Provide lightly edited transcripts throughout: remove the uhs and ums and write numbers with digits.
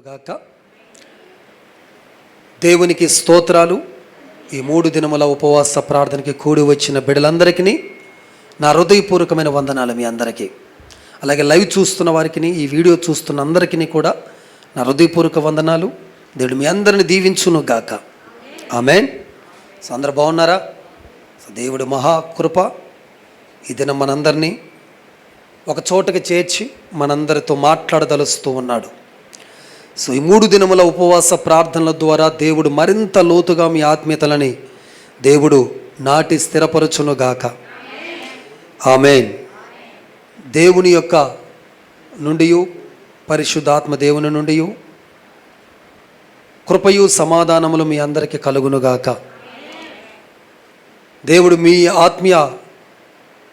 గాక. దేవునికి స్తోత్రాలు. ఈ 3 దినముల ఉపవాస ప్రార్థనకి కూడి వచ్చిన బిడ్డలందరికీ నా హృదయపూర్వకమైన వందనాలు. మీ అందరికీ, అలాగే లైవ్ చూస్తున్న వారికి, ఈ వీడియో చూస్తున్న అందరికీ కూడా నా హృదయపూర్వక వందనాలు. దేవుడు మీ అందరిని దీవించును గాక. ఆమేన్. అందరూ బాగున్నారా? దేవుడు మహాకృప ఈ దినం మనందరినీ ఒక చోటకి చేర్చి మనందరితో మాట్లాడదలుస్తూ ఉన్నాడు. సో ఈ 3 దినముల ఉపవాస ప్రార్థనల ద్వారా దేవుడు మరింత లోతుగా మీ ఆత్మీయతలని దేవుడు నాటి స్థిరపరచునుగాక. ఆమేన్. దేవుని యొక్క నుండి, పరిశుద్ధాత్మ దేవుని నుండి కృపయు సమాధానములు మీ అందరికీ కలుగునుగాక. దేవుడు మీ ఆత్మీయ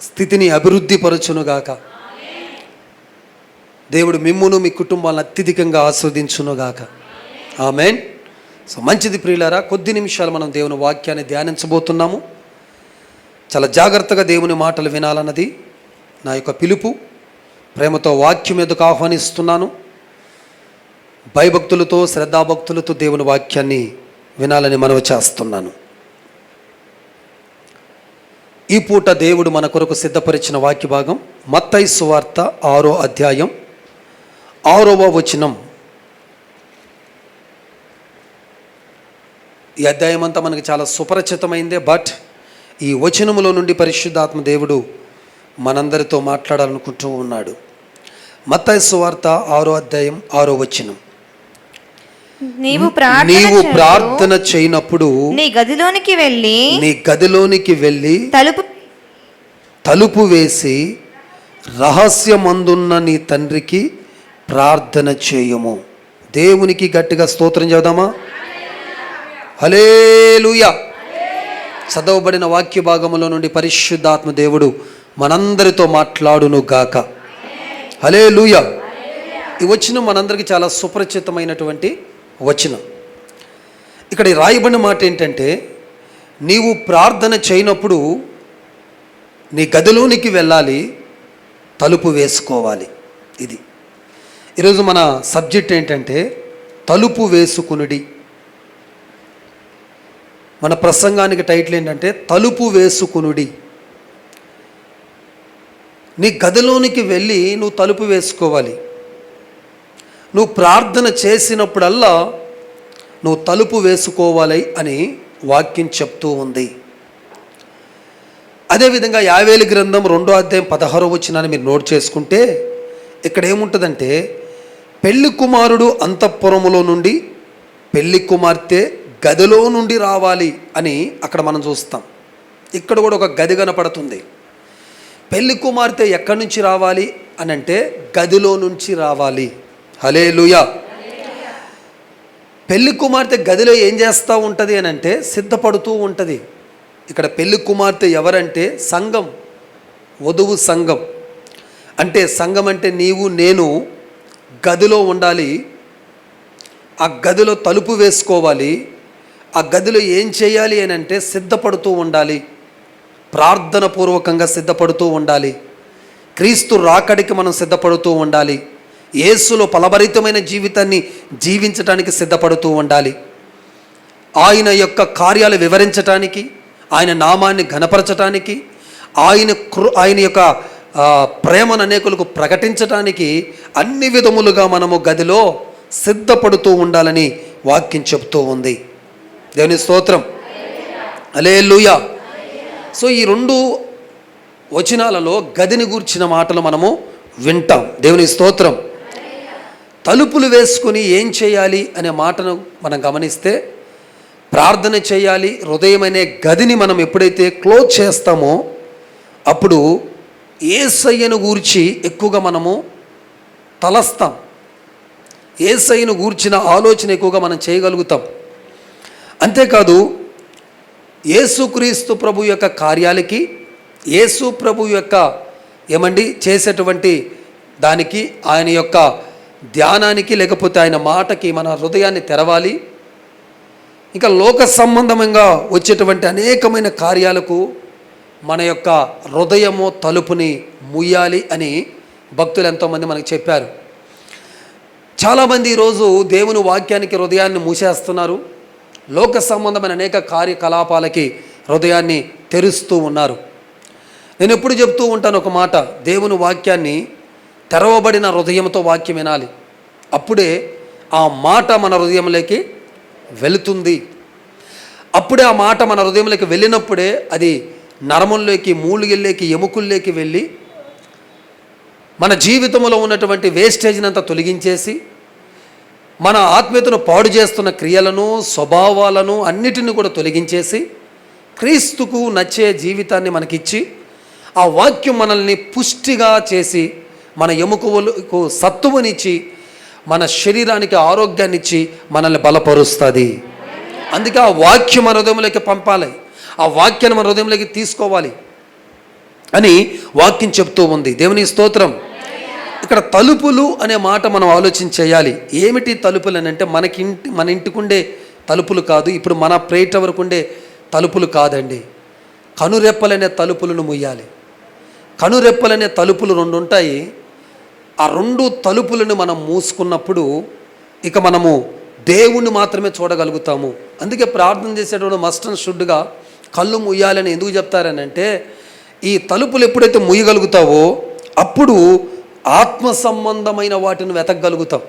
స్థితిని అభివృద్ధి పరచునుగాక. దేవుడు మిమ్మును మీ కుటుంబాలను అత్యధికంగా ఆస్వాదించునుగాక. ఆమేన్. సో మంచిది ప్రియులారా, కొద్ది నిమిషాలు మనం దేవుని వాక్యాన్ని ధ్యానించబోతున్నాము. చాలా జాగ్రత్తగా దేవుని మాటలు వినాలన్నది నా యొక్క పిలుపు. ప్రేమతో వాక్యం ఎదుకు ఆహ్వానిస్తున్నాను. భయభక్తులతో, శ్రద్ధాభక్తులతో దేవుని వాక్యాన్ని వినాలని మనవి చేస్తున్నాను. ఈ పూట దేవుడు మన కొరకు సిద్ధపరిచిన వాక్య భాగం మత్తయి సువార్త 6వ అధ్యాయం 6వ వచనం. ఈ అధ్యాయం అంతా మనకి చాలా సుపరిచితమైందే, బట్ ఈ వచనములో నుండి పరిశుద్ధాత్మ దేవుడు మనందరితో మాట్లాడాలనుకుంటూ ఉన్నాడు. మత్తయి సువార్త 6వ అధ్యాయం 6వ వచనం. నీవు ప్రార్థన చేయనప్పుడు నీ గదిలోనికి వెళ్ళి తలుపు వేసి రహస్యమందున్న నీ తండ్రికి ప్రార్థన చేయము. దేవునికి గట్టిగా స్తోత్రం చేద్దామా? హల్లెలూయా. చదవబడిన వాక్య భాగములో నుండి పరిశుద్ధాత్మ దేవుడు మనందరితో మాట్లాడును గాక. హల్లెలూయా. ఈ వచనం మనందరికీ చాలా సుపరిచితమైనటువంటి వచనం. ఇక్కడ రాయబడిన మాట ఏంటంటే, నీవు ప్రార్థన చేయనప్పుడు నీ గదిలోనికి వెళ్ళాలి, తలుపు వేసుకోవాలి. ఇది ఈరోజు మన సబ్జెక్ట్ ఏంటంటే తలుపు వేసుకునుడి. మన ప్రసంగానికి టైటిల్ ఏంటంటే తలుపు వేసుకునుడి. నీ గదిలోనికి వెళ్ళి నువ్వు తలుపు వేసుకోవాలి. నువ్వు ప్రార్థన చేసినప్పుడల్లా నువ్వు తలుపు వేసుకోవాలి అని వాక్యం చెప్తూ ఉంది. అదేవిధంగా యావేలు గ్రంథం 2వ అధ్యాయం 16వ వచనాన్ని మీరు నోట్ చేసుకుంటే ఇక్కడ ఏముంటుందంటే, పెళ్లి కుమారుడు అంతఃపురములో నుండి పెళ్లి కుమార్తె గదిలో నుండి రావాలి అని అక్కడ మనం చూస్తాం. ఇక్కడ కూడా ఒక గది కనపడుతుంది. పెళ్లి కుమార్తె ఎక్కడి నుంచి రావాలి అని అంటే గదిలో నుంచి రావాలి. హల్లెలూయా. పెళ్లి కుమార్తె గదిలో ఏం చేస్తూ ఉంటుంది అని అంటే సిద్ధపడుతూ ఉంటుంది. ఇక్కడ పెళ్లి కుమార్తె ఎవరంటే సంఘం, వధువు సంఘం. అంటే సంఘం అంటే నీవు నేను గదిలో ఉండాలి. ఆ గదిలో తలుపు వేసుకోవాలి. ఆ గదిలో ఏం చేయాలి అని అంటే సిద్ధపడుతూ ఉండాలి, ప్రార్థన పూర్వకంగా సిద్ధపడుతూ ఉండాలి. క్రీస్తు రాకడికి మనం సిద్ధపడుతూ ఉండాలి. యేసులో ఫలభరితమైన జీవితాన్ని జీవించటానికి సిద్ధపడుతూ ఉండాలి. ఆయన యొక్క కార్యాలు వివరించటానికి, ఆయన నామాన్ని ఘనపరచటానికి, ఆయన యొక్క ప్రేమను అనేకులకు ప్రకటించటానికి అన్ని విధములుగా మనము గదిలో సిద్ధపడుతూ ఉండాలని వాక్యం చెప్తూ ఉంది. దేవుని స్తోత్రం. హల్లెలూయా. సో ఈ 2 వచనాలలో గదిని గూర్చిన మాటలు మనము వింటాం. దేవుని స్తోత్రం. తలుపులు వేసుకుని ఏం చేయాలి అనే మాటను మనం గమనిస్తే, ప్రార్థన చేయాలి. హృదయం అనే గదిని మనం ఎప్పుడైతే క్లోజ్ చేస్తామో అప్పుడు యేసయ్యను గూర్చి ఎక్కువగా మనము తలస్తాం. యేసయ్యను గూర్చిన ఆలోచన ఎక్కువగా మనం చేయగలుగుతాం. అంతేకాదు, యేసుక్రీస్తు ప్రభు యొక్క కార్యాలకి, యేసు ప్రభు యొక్క చేసేటువంటి దానికి, ఆయన యొక్క ధ్యానానికి, లేకపోతే ఆయన మాటకి మన హృదయాన్ని తెరవాలి. ఇంకా లోక సంబంధంగా వచ్చేటువంటి అనేకమైన కార్యాలకు మన యొక్క హృదయము తలుపుని ముయ్యాలి అని భక్తులు ఎంతోమంది మనకు చెప్పారు. చాలామంది ఈరోజు దేవుని వాక్యానికి హృదయాన్ని మూసేస్తున్నారు. లోక సంబంధమైన అనేక కార్యకలాపాలకి హృదయాన్ని తెరుస్తూ ఉన్నారు. నేను ఎప్పుడు చెప్తూ ఉంటాను ఒక మాట, దేవుని వాక్యాన్ని తెరవబడిన హృదయంతో వాక్యం వినాలి. అప్పుడే ఆ మాట మన హృదయంలోకి వెళుతుంది. అప్పుడే ఆ మాట మన హృదయంలోకి వెళ్ళినప్పుడే అది నరముల్లోకి, మూలుగిల్లోకి, ఎముకల్లోకి వెళ్ళి మన జీవితంలో ఉన్నటువంటి వేస్టేజ్ని అంతా తొలగించేసి మన ఆత్మీయతను పాడు చేస్తున్న క్రియలను, స్వభావాలను అన్నిటిని కూడా తొలగించేసి క్రీస్తుకు నచ్చే జీవితాన్ని మనకిచ్చి ఆ వాక్యం మనల్ని పుష్టిగా చేసి మన ఎముకలకు సత్తువనిచ్చి మన శరీరానికి ఆరోగ్యాన్ని ఇచ్చి మనల్ని బలపరుస్తుంది. అందుకే ఆ వాక్యం మన హృదయంలోకి పంపాలి, ఆ వాక్యాన్ని మన హృదయంలోకి తీసుకోవాలి అని వాక్యం చెప్తూ ఉంది. దేవుని స్తోత్రం. ఇక్కడ తలుపులు అనే మాట మనం ఆలోచన చేయాలి. ఏమిటి తలుపులు అని అంటే మన ఇంటికుండే తలుపులు కాదు, ఇప్పుడు మన ప్రేట వరకు ఉండే తలుపులు కాదండి. కనురెప్పలనే తలుపులను ముయ్యాలి. కనురెప్పలనే తలుపులు 2 ఉంటాయి. ఆ 2 తలుపులను మనం మూసుకున్నప్పుడు ఇక మనము దేవుణ్ణి మాత్రమే చూడగలుగుతాము. అందుకే ప్రార్థన చేసేటప్పుడు మస్ట్ అండ్ షుడ్గా కళ్ళు ముయ్యాలని ఎందుకు చెప్తారని అంటే, ఈ తలుపులు ఎప్పుడైతే ముయ్యగలుగుతావో అప్పుడు ఆత్మ సంబంధమైన వాటిని వెతకగలుగుతాం.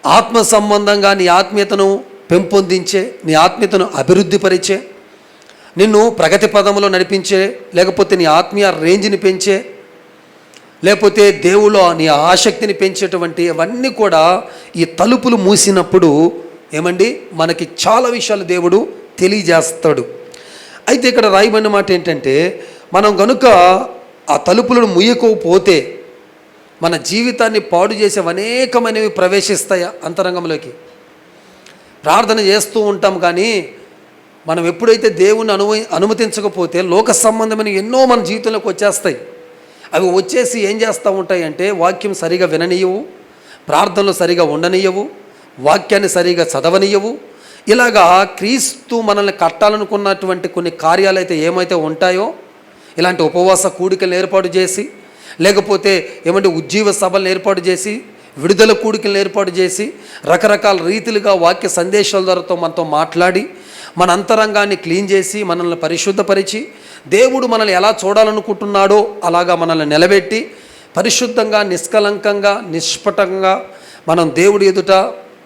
ఆత్మ సంబంధంగా నీ ఆత్మీయతను పెంపొందించే, నీ ఆత్మీయతను అభివృద్ధిపరిచే, నిన్ను ప్రగతి పదంలో నడిపించే, లేకపోతే నీ ఆత్మీయ రేంజ్ని పెంచే, లేకపోతే దేవులో నీ ఆసక్తిని పెంచేటువంటి అవన్నీ కూడా ఈ తలుపులు మూసినప్పుడు ఏమండి మనకి చాలా విషయాలు దేవుడు తెలియజేస్తాడు. అయితే ఇక్కడ రాయబడిన మాట ఏంటంటే, మనం కనుక ఆ తలుపులను ముయ్యకపోతే మన జీవితాన్ని పాడు చేసే అనేకమైనవి ప్రవేశిస్తాయి అంతరంగంలోకి. ప్రార్థన చేస్తూ ఉంటాం కానీ మనం ఎప్పుడైతే దేవుణ్ణి అనుమతించకపోతే లోక సంబంధమైన ఎన్నో మన జీవితంలోకి వచ్చేస్తాయి. అవి వచ్చేసి ఏం చేస్తూ ఉంటాయి అంటే వాక్యం సరిగా విననీయవు, ప్రార్థనలు సరిగా ఉండనీయవు, వాక్యాన్ని సరిగా చదవనీయవు. ఇలాగా క్రీస్తు మనల్ని కట్టాలనుకున్నటువంటి కొన్ని కార్యాలు అయితే ఏమైతే ఉంటాయో, ఇలాంటి ఉపవాస కూడికలను ఏర్పాటు చేసి, లేకపోతే ఏమంటే ఉజ్జీవ సభలను ఏర్పాటు చేసి, విడుదల కూడికలను ఏర్పాటు చేసి, రకరకాల రీతిలుగా వాక్య సందేశాల ద్వారా మనతో మాట్లాడి మన అంతరంగాన్ని క్లీన్ చేసి మనల్ని పరిశుద్ధపరిచి దేవుడు మనల్ని ఎలా చూడాలనుకుంటున్నాడో అలాగా మనల్ని నిలబెట్టి పరిశుద్ధంగా, నిష్కలంకంగా, నిష్పటంగా మనం దేవుడి ఎదుట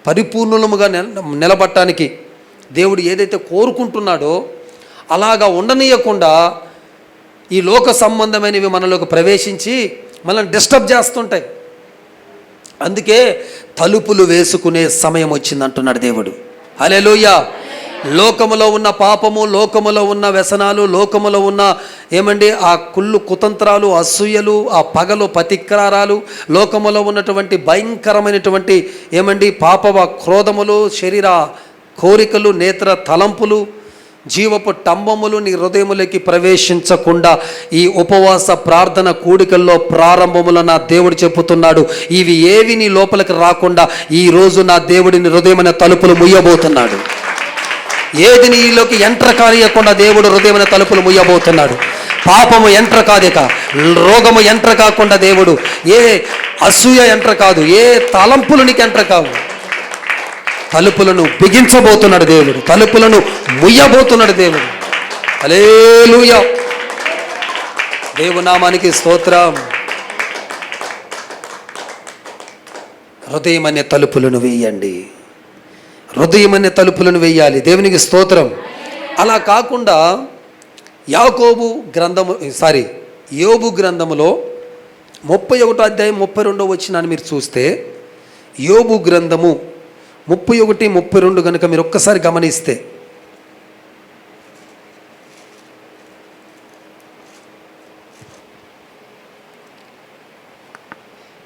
పరిపూర్ణముగా నిలబడటానికి దేవుడు ఏదైతే కోరుకుంటున్నాడో అలాగా ఉండనీయకుండా ఈ లోక సంబంధమైనవి మనలోకి ప్రవేశించి మనల్ని డిస్టర్బ్ చేస్తుంటాయి. అందుకే తలుపులు వేసుకునే సమయం వచ్చింది అంటున్నాడు దేవుడు. హల్లెలూయా. లోకములో ఉన్న పాపము, లోకములో ఉన్న వ్యసనాలు, లోకములో ఉన్న ఏమండి ఆ కుళ్ళు కుతంత్రాలు, అసూయలు, ఆ పగలు ప్రతిక్రారాలు, లోకములో ఉన్నటువంటి భయంకరమైనటువంటి ఏమండి పాప క్రోధములు, శరీర కోరికలు, నేత్ర తలంపులు, జీవపు టంబములు నీ హృదయములోకి ప్రవేశించకుండా ఈ ఉపవాస ప్రార్థన కూడికల్లో ప్రారంభములో నా దేవుడు చెప్పుతున్నాడు, ఇవి ఏవి నీ లోపలికి రాకుండా ఈరోజు నా దేవుడిని హృదయమైన తలుపులు ముయ్యబోతున్నాడు. ఏది నీలోకి ఎంటర్ కానియకుండా దేవుడు హృదయమైన తలుపులు ముయ్యబోతున్నాడు. పాపము ఎంటర్ కాదిక, రోగము ఎంటర్ కాకుండా దేవుడు, ఏ అసూయ ఎంటర్ కాదు, ఏ తలంపులు నీకు ఎంటర్ కావు. తలుపులను బిగించబోతున్నాడు దేవుడు, తలుపులను ముయ్యబోతున్నాడు దేవుడు. హల్లెలూయా. దేవునామానికి స్తోత్రం. హృదయం అనే తలుపులను వేయండి, హృదయం అనే తలుపులను వేయాలి. దేవునికి స్తోత్రం. అలా కాకుండా యోబు గ్రంథములో 31వ అధ్యాయం 32వ వచనాన్ని మీరు చూస్తే, యోబు గ్రంథము 31, 32 కనుక మీరు ఒక్కసారి గమనిస్తే,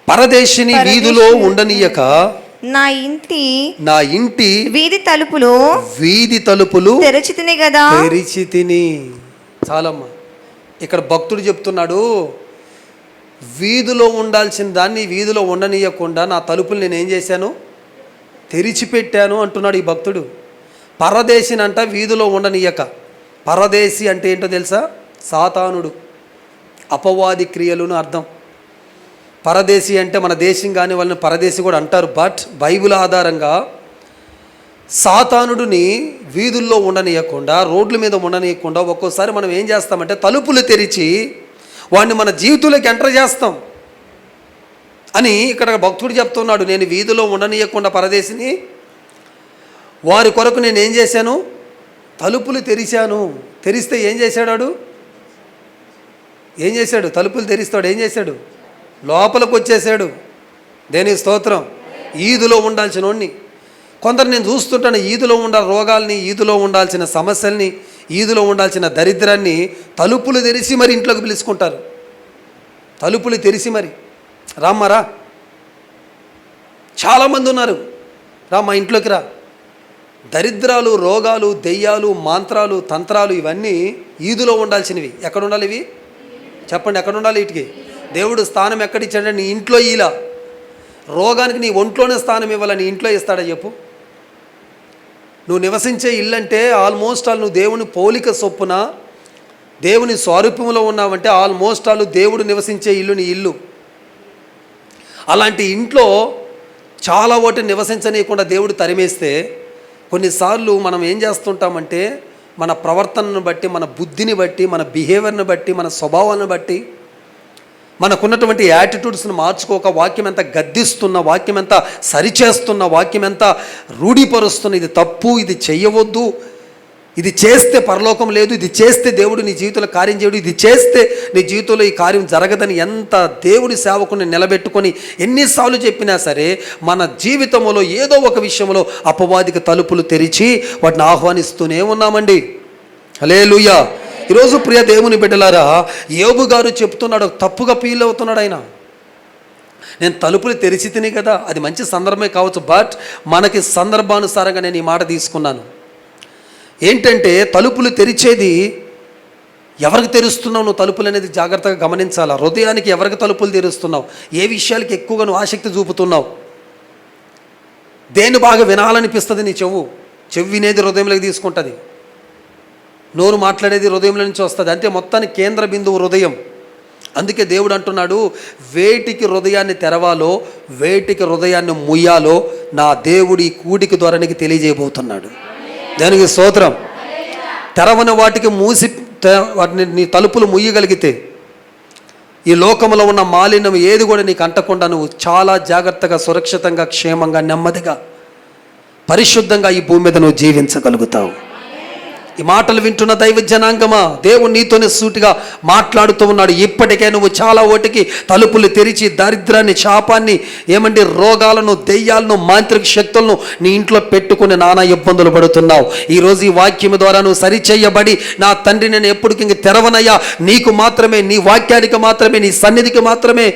పరదేశిని వీధిలో ఉండనీయక నా ఇంటి వీధి తలుపులు తెరచితిని కదా. తెరిచితిని. చాలమ్మా. ఇక్కడ భక్తుడు చెప్తున్నాడు, వీధిలో ఉండాల్సిన దాన్ని వీధిలో ఉండనీయకుండా నా తలుపులు నేను ఏం చేశాను, తెరిచిపెట్టాను అంటున్నాడు ఈ భక్తుడు. పరదేశినంట వీధిలో ఉండనీయక. పరదేశి అంటే ఏంటో తెలుసా? సాతానుడు, అపవాది క్రియలను అర్థం. పరదేశీ అంటే మన దేశం కానీ వాళ్ళని పరదేశీ కూడా అంటారు. బట్ బైబిల్ ఆధారంగా సాతానుడిని వీధుల్లో ఉండనీయకుండా, రోడ్ల మీద ఉండనీయకుండా ఒక్కోసారి మనం ఏం చేస్తామంటే తలుపులు తెరిచి వాడిని మన జీవితంలోకి ఎంటర్ చేస్తాం అని ఇక్కడ భక్తుడు చెప్తున్నాడు. నేను వీధిలో ఉండనీయకుండా పరదేశిని వారి కొరకు నేను ఏం చేశాను, తలుపులు తెరిచాను. తెరిస్తే ఏం చేశాడు? ఏం చేశాడు? తలుపులు తెరిస్తాడు. ఏం చేశాడు? లోపలికి వచ్చేసాడు. దేనికి స్తోత్రం. ఈదులో ఉండాల్సిన వాడిని. కొందరు నేను చూస్తుంటాను, ఈదులో ఉండాలి రోగాల్ని, ఈదులో ఉండాల్సిన సమస్యల్ని, ఈదులో ఉండాల్సిన దరిద్రాన్ని తలుపులు తెరిచి మరి ఇంట్లోకి పిలుచుకుంటారు. తలుపులు తెరిచి మరి రామ్మరా, చాలామంది ఉన్నారు, రా మా ఇంట్లోకి రా. దరిద్రాలు, రోగాలు, దెయ్యాలు, మంత్రాలు, తంత్రాలు ఇవన్నీ ఈదులో ఉండాల్సినవి. ఎక్కడ ఉండాలి ఇవి? చెప్పండి, ఎక్కడ ఉండాలి? వీటికి దేవుడు స్థానం ఎక్కడిచ్చాడంటే నీ ఇంట్లో. ఇలా రోగానికి నీ ఒంట్లోనే స్థానం ఇవ్వాలి, నీ ఇంట్లో ఇస్తాడా చెప్పు? నువ్వు నివసించే ఇల్లు అంటే ఆల్మోస్ట్ ఆల్ నువ్వు దేవుని పోలిక చొప్పున దేవుని స్వరూపంలో ఉన్నావంటే ఆల్మోస్ట్ ఆల్ దేవుడు నివసించే ఇల్లు నీ ఇల్లు. అలాంటి ఇంట్లో చాలా వాటిని నివసించనీయకుండా దేవుడు తరిమేస్తే కొన్నిసార్లు మనం ఏం చేస్తుంటామంటే మన ప్రవర్తనను బట్టి, మన బుద్ధిని బట్టి, మన బిహేవియర్ని బట్టి, మన స్వభావాన్ని బట్టి, మనకున్నటువంటి యాటిట్యూడ్స్ని మార్చుకోక వాక్యం ఎంత గద్దిస్తున్న, వాక్యం ఎంత సరిచేస్తున్న, వాక్యం ఎంత రూఢీపరుస్తున్న, ఇది తప్పు, ఇది చెయ్యవద్దు, ఇది చేస్తే పరలోకం లేదు, ఇది చేస్తే దేవుడు నీ జీవితంలో కార్యం చేయడు, ఇది చేస్తే నీ జీవితంలో ఈ కార్యం జరగదని ఎంత దేవుడి సేవకుని నిలబెట్టుకొని ఎన్నిసార్లు చెప్పినా సరే మన జీవితంలో ఏదో ఒక విషయంలో అపవాదికి తలుపులు తెరిచి వాటిని ఆహ్వానిస్తూనే ఉన్నామండి. హల్లెలూయా. ఈరోజు ప్రియ దేవుని బిడ్డలారా, యోబు గారు చెప్తున్నాడు, తప్పుగా ఫీల్ అవుతున్నాడు ఆయన. నేను తలుపులు తెరిచి తిని కదా, అది మంచి సందర్భమే కావచ్చు, బట్ మనకి సందర్భానుసారంగా నేను ఈ మాట తీసుకున్నాను. ఏంటంటే తలుపులు తెరిచేది ఎవరికి తెరుస్తున్నావు నువ్వు? తలుపులు అనేది జాగ్రత్తగా గమనించాలా. హృదయానికి ఎవరికి తలుపులు తెరుస్తున్నావు? ఏ విషయాలకి ఎక్కువగా నువ్వు ఆసక్తి చూపుతున్నావు? దేన్ని బాగా వినాలనిపిస్తుంది నీ చెవు? చెవి వినేది హృదయంలోకి తీసుకుంటుంది, నోరు మాట్లాడేది హృదయంలో నుంచి వస్తుంది. అంటే మొత్తానికి కేంద్ర బిందువు హృదయం. అందుకే దేవుడు అంటున్నాడు, వేటికి హృదయాన్ని తెరవాలో, వేటికి హృదయాన్ని ముయ్యాలో నా దేవుడి కూడికి ద్వారా నీకు తెలియజేయబోతున్నాడు. దానికి స్తోత్రం. తెరవని వాటికి వాటిని నీ తలుపులు ముయ్యగలిగితే ఈ లోకంలో ఉన్న మాలిన్యం ఏది కూడా నీకు అంటకుండా నువ్వు చాలా జాగ్రత్తగా, సురక్షితంగా, క్షేమంగా, నెమ్మదిగా, పరిశుద్ధంగా ఈ భూమి మీద నువ్వు జీవించగలుగుతావు. ఈ మాటలు వింటున్న దైవ జనాంగమా, దేవుడు నీతోనే సూటిగా మాట్లాడుతూ ఉన్నాడు. ఇప్పటికే నువ్వు చాలా ఓటికి తలుపులు తెరిచి దరిద్రాన్ని, శాపాన్ని, రోగాలను, దెయ్యాలను, మాంత్రిక శక్తులను నీ ఇంట్లో పెట్టుకుని నానా ఇబ్బందులు పడుతున్నావు. ఈరోజు ఈ వాక్యం ద్వారా నువ్వు సరిచేయబడి, నా తండ్రి నేను ఎప్పటికి తెరవనయ్యా, నీకు మాత్రమే, నీ వాక్యానికి మాత్రమే, నీ సన్నిధికి మాత్రమే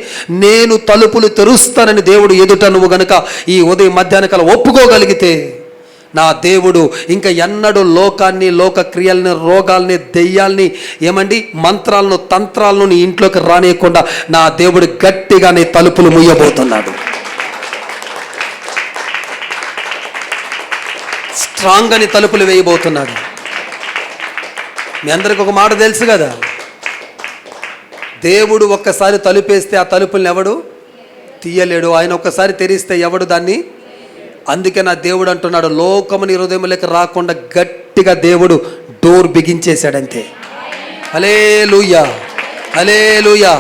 నేను తలుపులు తెరుస్తానని దేవుడు ఎదుట నువ్వు గనుక ఈ ఉదయం మధ్యాహ్న కాలం ఒప్పుకోగలిగితే నా దేవుడు ఇంకా ఎన్నడూ లోకాన్ని, లోక క్రియల్ని, రోగాల్ని, దెయ్యాల్ని, మంత్రాలను, తంత్రాలను నీ ఇంట్లోకి రానియకుండా నా దేవుడు గట్టిగా నీ తలుపులు ముయ్యబోతున్నాడు. స్ట్రాంగ్ అని తలుపులు వేయబోతున్నాడు. మీ అందరికి ఒక మాట తెలుసు కదా, దేవుడు ఒక్కసారి తలుపేస్తే ఆ తలుపుల్ని ఎవడు తీయలేడు. ఆయన ఒక్కసారి తెరిస్తే ఎవడు దాన్ని. అందుకే నా దేవుడు అంటున్నాడు, లోకముని హృదయంలోకి రాకుండా గట్టిగా దేవుడు డోర్ బిగించేశాడంతే. హల్లెలూయా, హల్లెలూయా.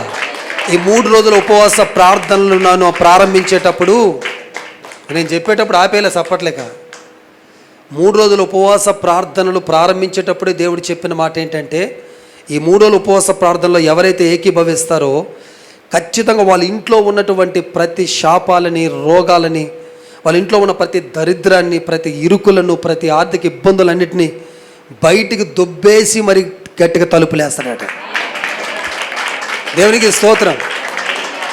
ఈ 3 రోజుల ఉపవాస ప్రార్థనలు నన్ను ప్రారంభించేటప్పుడు నేను చెప్పేటప్పుడు ఆపేలా చెప్పట్లేక, 3 రోజుల ఉపవాస ప్రార్థనలు ప్రారంభించేటప్పుడే దేవుడు చెప్పిన మాట ఏంటంటే, ఈ 3 రోజుల ఉపవాస ప్రార్థనలో ఎవరైతే ఏకీభవిస్తారో ఖచ్చితంగా వాళ్ళ ఇంట్లో ఉన్నటువంటి ప్రతి శాపాలని, రోగాలని, వాళ్ళ ఇంట్లో ఉన్న ప్రతి దరిద్రాన్ని, ప్రతి ఇరుకులను, ప్రతి ఆర్థిక ఇబ్బందులన్నిటినీ బయటికి దొబ్బేసి మరి గట్టిగా తలుపులేస్తాడట. దేవునికి స్తోత్రం.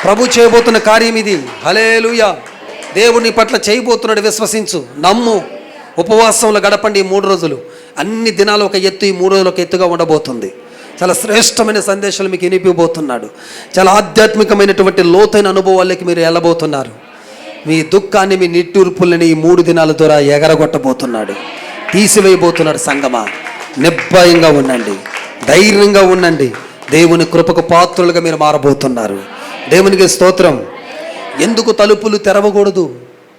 ప్రభు చేయబోతున్న కార్యం ఇది. హల్లెలూయా. దేవుని పట్ల చేయబోతున్నాడు, విశ్వసించు, నమ్ము. ఉపవాసంలో గడపండి ఈ 3 రోజులు. అన్ని దినాలు ఒక ఎత్తు, ఈ 3 రోజులు ఒక ఎత్తుగా ఉండబోతుంది. చాలా శ్రేష్టమైన సందేశాలు మీకు వినిపిపోతున్నాడు. చాలా ఆధ్యాత్మికమైనటువంటి లోతైన అనుభవాలకి మీరు వెళ్ళబోతున్నారు. మీ దుఃఖాన్ని, మీ నిట్టూర్పులని ఈ 3 దినాల ద్వారా ఎగరగొట్టబోతున్నాడు, తీసివేయబోతున్నాడు. సంగమా, నిర్భయంగా ఉండండి, ధైర్యంగా ఉండండి. దేవుని కృపకు పాత్రులుగా మీరు మారబోతున్నారు. దేవునికి స్తోత్రం. ఎందుకు తలుపులు తెరవకూడదు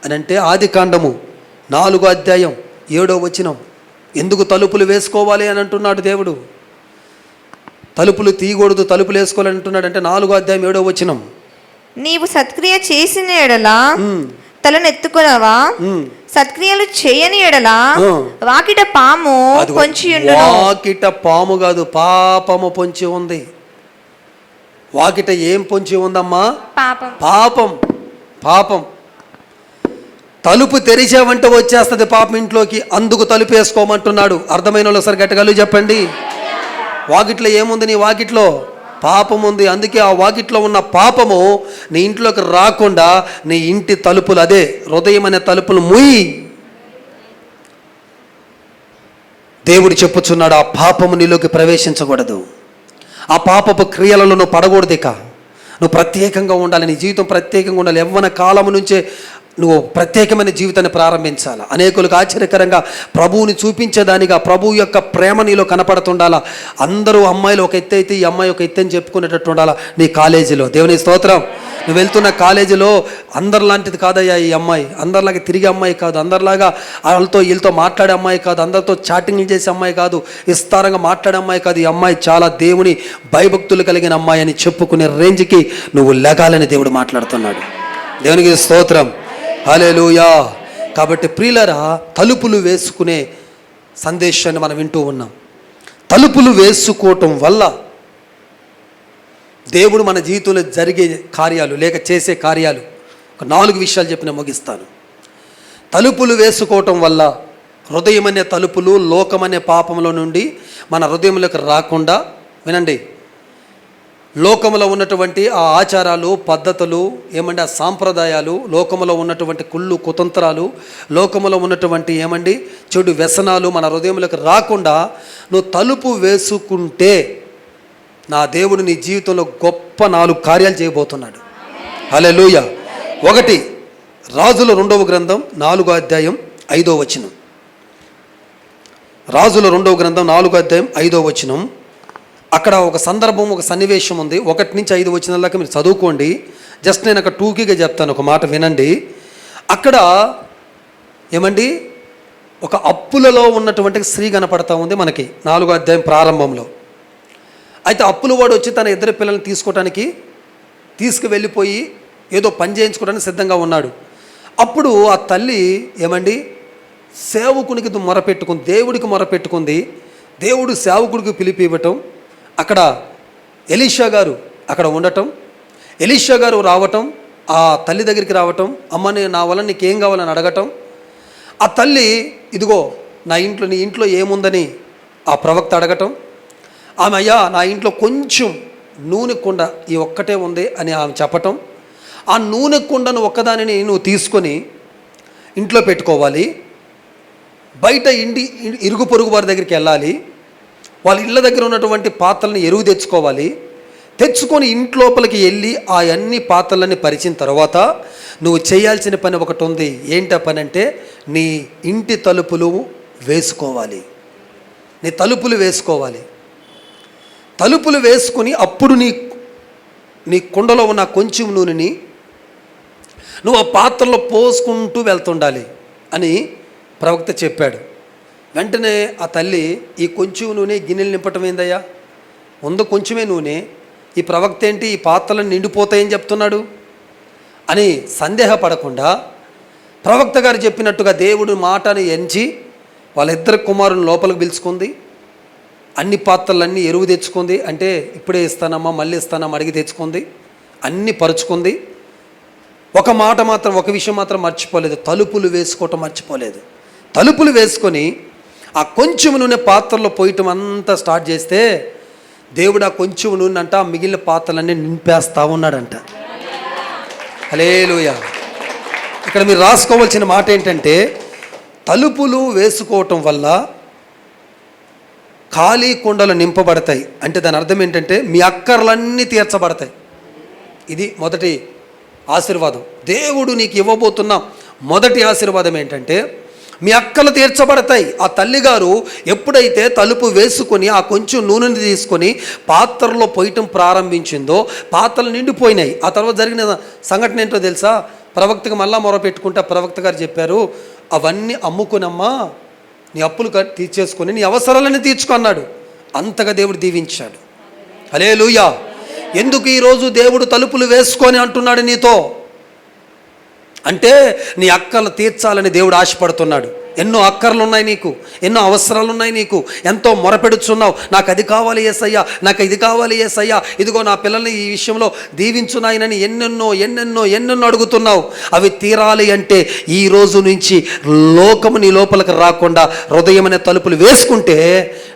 అని అంటే ఆదికాండము 4వ అధ్యాయం 7వ వచనం. ఎందుకు తలుపులు వేసుకోవాలి అని అంటున్నాడు దేవుడు. తలుపులు తీయకూడదు, తలుపులు వేసుకోవాలని అంటున్నాడు అంటే 4వ అధ్యాయం 7వ వచనం. నీవు సత్క్రియ చేసిన ఎడలా తలనెత్తుకునవా, సత్క్రియలు చేయని ఎడలా వాకిట పాము పొంచి ఉండును. వాకిట పాము కాదు, పాపము పొంచి ఉంది. వాకిట ఏం పొంచి ఉందమ్మా? పాపం. పాపం. పాపం. తలుపు తెరిచావంటే వచ్చేస్తుంది పాపం ఇంట్లోకి. అందుకు తలుపు వేసుకోమంటున్నాడు. అర్థమైన వాళ్ళు ఒకసారి గట్టిగా చెప్పండి. వాకిట్లో ఏముంది? నీ వాకిట్లో పాపం ఉంది. అందుకే ఆ వాకిట్లో ఉన్న పాపము నీ ఇంట్లోకి రాకుండా నీ ఇంటి తలుపులు, అదే హృదయం అనే తలుపులు మూయి. దేవుడు చెప్పుచున్నాడు, ఆ పాపము నీలోకి ప్రవేశించకూడదు. ఆ పాపపు క్రియలలో నువ్వు పడకూడదు. ఇక నువ్వు ప్రత్యేకంగా ఉండాలి. నీ జీవితం ప్రత్యేకంగా ఉండాలి. యవ్వన కాలము నుంచే నువ్వు ప్రత్యేకమైన జీవితాన్ని ప్రారంభించాలి. అనేకులకు ఆశ్చర్యకరంగా ప్రభువుని చూపించేదానిగా ప్రభు యొక్క ప్రేమ నీలో కనపడుతుండాలా. అందరూ అమ్మాయిలు ఒక ఎత్తు అయితే ఈ అమ్మాయి ఒక ఎత్తు అని చెప్పుకునేటట్టు ఉండాలా నీ కాలేజీలో. దేవుని స్తోత్రం. నువ్వు వెళ్తున్న కాలేజీలో అందరిలాంటిది కాదయ్యా ఈ అమ్మాయి. అందరిలాగా తిరిగే అమ్మాయి కాదు, అందరిలాగా వాళ్ళతో వీళ్ళతో మాట్లాడే అమ్మాయి కాదు, అందరితో చాటింగ్లు చేసే అమ్మాయి కాదు, విస్తారంగా మాట్లాడే అమ్మాయి కాదు. ఈ అమ్మాయి చాలా దేవుని భయభక్తులు కలిగిన అమ్మాయి అని చెప్పుకునే రేంజ్కి నువ్వు లెగాలని దేవుడు మాట్లాడుతున్నాడు. దేవునికి స్తోత్రం. హల్లెలూయా. కాబట్టి ప్రియులారా, తలుపులు వేసుకునే సందేశాన్ని మనం వింటూ ఉన్నాం. తలుపులు వేసుకోవటం వల్ల దేవుడు మన జీవితంలో జరిగే కార్యాలు లేక చేసే కార్యాలు ఒక 4 విషయాలు చెప్పి నేను ముగిస్తాను. తలుపులు వేసుకోవటం వల్ల హృదయం అనే తలుపులు లోకమనే పాపంలో నుండి మన హృదయంలోకి రాకుండా, వినండి, లోకములో ఉన్నటువంటి ఆ ఆచారాలు పద్ధతులు ఏమండి, ఆ సాంప్రదాయాలు, లోకములో ఉన్నటువంటి కుళ్ళు కుతంత్రాలు, లోకములో ఉన్నటువంటి ఏమండి చెడు వ్యసనాలు మన హృదయంలోకి రాకుండా నువ్వు తలుపు వేసుకుంటే నా దేవుడు నీ జీవితంలో గొప్ప 4 కార్యాలు చేయబోతున్నాడు. హల్లెలూయా. 1 రాజుల 2వ గ్రంథం 4వ అధ్యాయం 5వ వచనం. రాజుల 2వ గ్రంథం 4వ అధ్యాయం 5వ వచనం. అక్కడ ఒక సందర్భం, ఒక సన్నివేశం ఉంది. 1 నుంచి 5 వచనాల దాకా మీరు చదువుకోండి. జస్ట్ నేను అక్కడ టూకీగా చెప్తాను, ఒక మాట వినండి. అక్కడ ఏమండి ఒక అప్పులలో ఉన్నటువంటి స్త్రీ కనపడతా ఉంది మనకి 4వ అధ్యాయం ప్రారంభంలో. అయితే అప్పుల వాడు వచ్చి తన 2 పిల్లల్ని తీసుకోవడానికి తీసుకువెళ్ళిపోయి ఏదో పని చేయించుకోవడానికి సిద్ధంగా ఉన్నాడు. అప్పుడు ఆ తల్లి ఏమండి సేవకునికి మొరపెట్టుకుంది, దేవుడికి మొరపెట్టుకుంది. దేవుడు సేవకుడికి పిలిపి ఇవ్వటం, అక్కడ ఎలీషా గారు అక్కడ ఉండటం, ఎలీషా గారు రావటం, ఆ తల్లి దగ్గరికి రావటం, అమ్మని నా వల్ల నీకేం కావాలని అడగటం. ఆ తల్లి ఇదిగో నీ ఇంట్లో ఏముందని ఆ ప్రవక్త అడగటం. ఆమె అయ్యా నా ఇంట్లో కొంచెం నూనె కుండ ఈ ఒక్కటే ఉంది అని ఆమె చెప్పటం. ఆ నూనె కుండను ఒక్కదానిని నువ్వు తీసుకొని ఇంట్లో పెట్టుకోవాలి, బయట ఇరుగు పొరుగు వారి దగ్గరికి వెళ్ళాలి, వాళ్ళ ఇళ్ళ దగ్గర ఉన్నటువంటి పాత్రలను ఎరువు తెచ్చుకొని ఇంట్లోపలికి వెళ్ళి ఆ అన్ని పాత్రలన్నీ పరిచిన తర్వాత నువ్వు చేయాల్సిన పని ఒకటి ఉంది. ఏంటా పని అంటే నీ ఇంటి తలుపులు వేసుకోవాలి. నీ తలుపులు వేసుకోవాలి. తలుపులు వేసుకుని అప్పుడు నీ కుండలో ఉన్న కొంచెం నూనెని నువ్వు ఆ పాత్రలో పోసుకుంటూ వెళ్తుండాలి అని ప్రవక్త చెప్పాడు. వెంటనే ఆ తల్లి ఈ కొంచెం నూనె గిన్నెలు నింపటం ఏందయ్యా, ముందు కొంచెమే నూనె, ఈ ప్రవక్త ఏంటి ఈ పాత్రలను నిండిపోతాయని చెప్తున్నాడు అని సందేహపడకుండా ప్రవక్త గారు చెప్పినట్టుగా దేవుడు మాటని ఎంచి వాళ్ళిద్దరు కుమారుని లోపలికి పిలుచుకుంది. అన్ని పాత్రలన్నీ ఎరువు తెచ్చుకుంది. అంటే ఇప్పుడే ఇస్తానమ్మా మళ్ళీ ఇస్తానమ్మా అడిగి తెచ్చుకుంది. అన్నీ పరుచుకుంది. ఒక విషయం మాత్రం మర్చిపోలేదు, తలుపులు వేసుకోవటం మర్చిపోలేదు. తలుపులు వేసుకొని ఆ కొంచెం నూనె పాత్రలో పోయటం అంతా స్టార్ట్ చేస్తే దేవుడు ఆ కొంచెం నూనె అంట మిగిలిన పాత్రలన్నీ నింపేస్తా ఉన్నాడంట. హల్లెలూయా. ఇక్కడ మీరు రాసుకోవాల్సిన మాట ఏంటంటే తలుపులు వేసుకోవటం వల్ల ఖాళీ కుండలు నింపబడతాయి. అంటే దాని అర్థం ఏంటంటే మీ అక్కర్లన్నీ తీర్చబడతాయి. ఇది మొదటి ఆశీర్వాదం. దేవుడు నీకు ఇవ్వబోతున్న మొదటి ఆశీర్వాదం ఏంటంటే మీ అక్కలు తీర్చబడతాయి. ఆ తల్లిగారు ఎప్పుడైతే తలుపు వేసుకొని ఆ కొంచెం నూనెని తీసుకొని పాత్రలో పోయటం ప్రారంభించిందో పాత్రలు నిండిపోయినాయి. ఆ తర్వాత జరిగిన సంఘటన ఏంటో తెలుసా? ప్రవక్తకు మళ్ళా మొరపెట్టుకుంటే ప్రవక్త గారు చెప్పారు, అవన్నీ అమ్ముకునమ్మా, నీ అప్పులు తీర్చేసుకొని నీ అవసరాలని తీర్చుకున్నాడు. అంతగా దేవుడు దీవించాడు. హల్లెలూయా. ఎందుకు ఈరోజు దేవుడు తలుపులు వేసుకొని అంటున్నాడు నీతో అంటే, నీ అక్కలు తీర్చాలని దేవుడు ఆశపడుతున్నాడు. ఎన్నో అక్కర్లు ఉన్నాయి నీకు, ఎన్నో అవసరాలు ఉన్నాయి నీకు, ఎంతో మొరపెడుచున్నావు. నాకు అది కావాలి యేసయ్యా, నాకు ఇది కావాలి యేసయ్యా, ఇదిగో నా పిల్లల్ని ఈ విషయంలో దీవించున్నాయనని ఎన్నెన్నో ఎన్నెన్నో ఎన్నెన్నో అడుగుతున్నావు. అవి తీరాలి అంటే ఈ రోజు నుంచి లోకము నీ లోపలికి రాకుండా హృదయం అనే తలుపులు వేసుకుంటే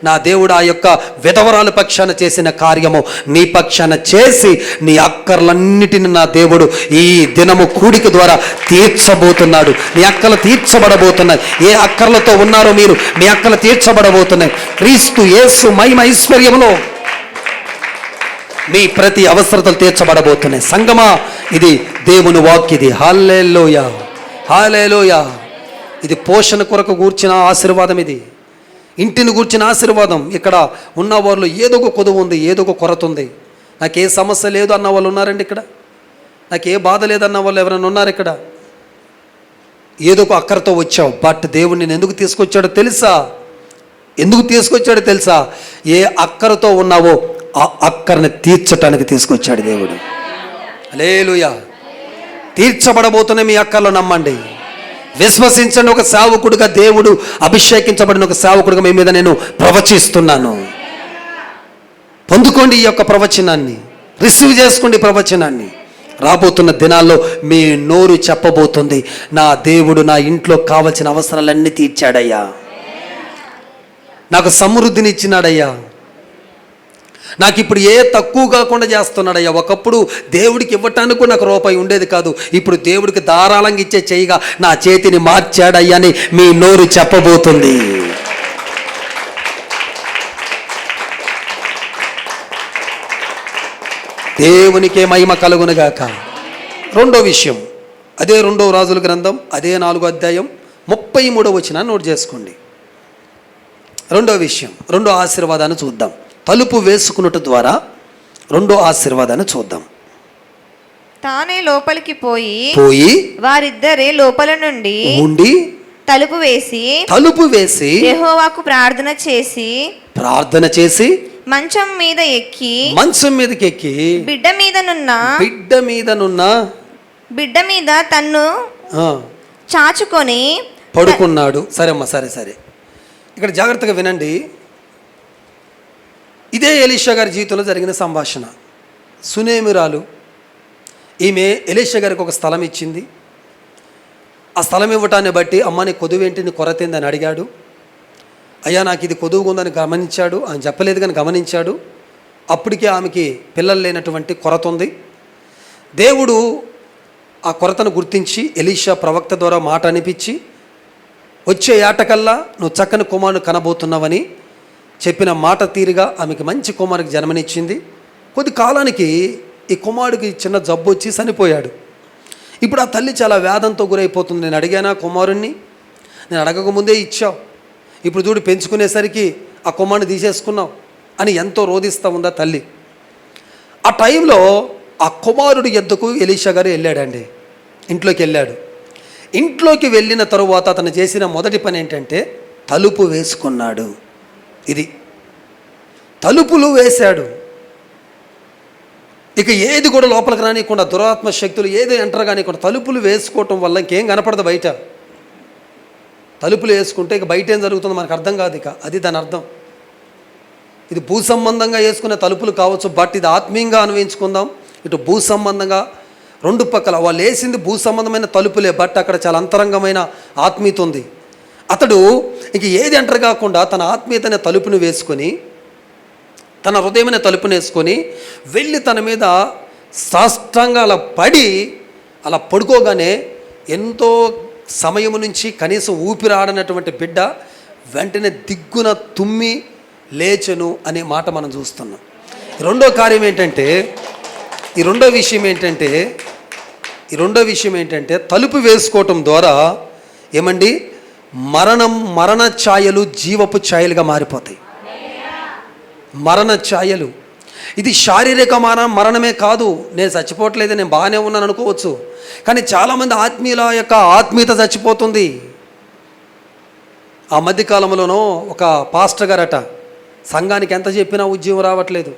నా దేవుడు ఆ యొక్క విధవరాలు పక్షాన చేసిన కార్యము నీ పక్షాన చేసి నీ అక్కర్లన్నిటిని నా దేవుడు ఈ దినము కూడిక ద్వారా తీర్చబోతున్నాడు. నీ అక్కలు తీర్చబడబోతున్నాయి. ఏ అక్కర్లతో ఉన్నారో మీరు, మీ అక్కలు తీర్చబడబోతున్నాయి. క్రీస్తు యేసు మహిమ ఐశ్వర్యములో మీ ప్రతి అవసరతలు తీర్చబడబోతున్నాయి. సంగమా, ఇది దేవుని వాక్. ఇది హల్లెలూయా, హల్లెలూయా. ఇది పోషణ కొరకు కూర్చిన ఆశీర్వాదం. ఇది ఇంటిని కూర్చిన ఆశీర్వాదం. ఇక్కడ ఉన్న వాళ్ళు ఏదో ఒక కొదువు ఉంది, ఏదో ఒక కొరత ఉంది. నాకు ఏ సమస్య లేదు అన్న వాళ్ళు ఉన్నారండి ఇక్కడ. నాకు ఏ బాధ లేదన్న వాళ్ళు ఎవరైనా ఉన్నారు ఇక్కడ. ఏదో ఒక అక్కరతో వచ్చావు, బట్ దేవుడు నేను ఎందుకు తీసుకొచ్చాడో తెలుసా? ఎందుకు తీసుకొచ్చాడో తెలుసా? ఏ అక్కరతో ఉన్నావో ఆ అక్కరని తీర్చటానికి తీసుకొచ్చాడు దేవుడు. హల్లెలూయా. తీర్చబడబోతున్న మీ అక్కర్లు నమ్మండి, విశ్వసించండి. ఒక సేవకుడిగా దేవుడు అభిషేకించబడిన ఒక సేవకుడిగా మీ మీద నేను ప్రవచిస్తున్నాను. పొందుకోండి ఈ యొక్క ప్రవచనాన్ని, రిసీవ్ చేసుకోండి ఈ ప్రవచనాన్ని. రాబోతున్న దినాల్లో మీ నోరు చెప్పబోతుంది, నా దేవుడు నా ఇంట్లో కావలసిన అవసరాలన్నీ తీర్చాడయ్యా, నాకు సమృద్ధిని ఇచ్చినాడయ్యా, నాకు ఇప్పుడు ఏ తక్కువ కాకుండా చేస్తున్నాడయ్యా. ఒకప్పుడు దేవుడికి ఇవ్వటానికి నాకు రూపాయి ఉండేది కాదు, ఇప్పుడు దేవుడికి ధారాళంగా ఇచ్చే చేయగా నా చేతిని మార్చాడయ్యా అని మీ నోరు చెప్పబోతుంది. దేవునికే మహిమ కలుగునుగాక. రెండో విషయం, అదే 2వ రాజుల గ్రంథం, అదే 4వ అధ్యాయం 33వ వచనాన్ని నోట్ చేసుకోండి. రెండో విషయం, రెండో ఆశీర్వాదాన్ని చూద్దాం. తలుపు వేసుకున్నట ద్వారా రెండో ఆశీర్వాదాన్ని చూద్దాం. తానే లోపలికి పోయి వారిద్దరే లోపల నుండి ఉండి తలుపు వేసి యెహోవాకు ప్రార్థన చేసి మంచం మీదకి ఎక్కి బిడ్డ మీద తన్ను చాచుకొని పడుకున్నాడు. సరే అమ్మా, సరే. ఇక్కడ జాగ్రత్తగా వినండి. ఇదే ఎలీషా గారి జీవితంలో జరిగిన సంభాషణ. సునేమిరాలు ఈమె ఎలీషా గారికి ఒక స్థలం ఇచ్చింది. ఆ స్థలం ఇవ్వటాన్ని బట్టి, అమ్మ నీ కొదువేంటి, నీ కొరత ఏందని అడిగాడు. అయ్యా నాకు ఇది కొదువుగా ఉందని గమనించాడు. ఆయన చెప్పలేదు కానీ గమనించాడు. అప్పటికే ఆమెకి పిల్లలు లేనటువంటి కొరత ఉంది. దేవుడు ఆ కొరతను గుర్తించి ఎలీషా ప్రవక్త ద్వారా మాట అనిపించి, వచ్చే ఏటకల్లా నువ్వు చక్కని కుమారుని కనబోతున్నావని చెప్పిన మాట తీరుగా ఆమెకి మంచి కుమారునికి జన్మనిచ్చింది. కొద్ది కాలానికి ఈ కుమారుడికి చిన్న జబ్బు వచ్చి చనిపోయాడు. ఇప్పుడు ఆ తల్లి చాలా వేదంతో గురైపోతుంది. నేను అడిగానా కుమారుణ్ణి, నేను అడగకముందే ఇచ్చావు, ఇప్పుడు చూడు పెంచుకునేసరికి ఆ కుమారుని తీసేసుకున్నావు అని ఎంతో రోధిస్తూ ఉందా తల్లి. ఆ టైంలో ఆ కుమారుడి యొద్దకు ఎలీషా గారు వెళ్ళాడండి. ఇంట్లోకి వెళ్ళాడు. ఇంట్లోకి వెళ్ళిన తరువాత అతను చేసిన మొదటి పని ఏంటంటే తలుపు వేసుకున్నాడు. ఇది తలుపులు వేశాడు. ఇక ఏది కూడా లోపలికి రానికుండా, దురాత్మ శక్తులు ఏది ఎంటర్ కానికుండా తలుపులు వేసుకోవటం వల్ల ఇంకేం కనపడదు బయట. తలుపులు వేసుకుంటే ఇక బయట ఏం జరుగుతుందో మనకు అర్థం కాదు. ఇక అది దాని అర్థం. ఇది భూ సంబంధంగా వేసుకునే తలుపులు కావచ్చు, బట్ ఇది ఆత్మీయంగా అన్వయించుకుందాం. ఇటు భూ సంబంధంగా రెండు పక్కల వాళ్ళు వేసింది భూ సంబంధమైన తలుపులే, బట్ అక్కడ చాలా అంతరంగమైన ఆత్మీయత ఉంది. అతడు ఇంక ఏది ఎంటర్ కాకుండా తన ఆత్మీయతనే తలుపుని వేసుకొని, తన హృదయమైన తలుపుని వేసుకొని వెళ్ళి తన మీద సాష్టాంగా అలా పడి అలా పడుకోగానే ఎంతో సమయం నుంచి కనీసం ఊపిరాడనటువంటి బిడ్డ వెంటనే దిగ్గున తుమ్మి లేచెను అనే మాట మనం చూస్తున్నాం. రెండో కార్యం ఏంటంటే, ఈ రెండో విషయం ఏంటంటే తలుపు వేసుకోవటం ద్వారా ఏమండి మరణ ఛాయలు జీవపు ఛాయలుగా మారిపోతాయి. మరణ ఛాయలు. ఇది శారీరక మరణమే కాదు. నేను చచ్చిపోవట్లేదు, నేను బాగానే ఉన్నాను అనుకోవచ్చు, కానీ చాలామంది ఆత్మీయుల యొక్క ఆత్మీయత చచ్చిపోతుంది. ఆ మధ్యకాలంలోనో ఒక పాస్టర్ గారట, సంఘానికి ఎంత చెప్పినా ఉద్యోగం రావట్లేదు,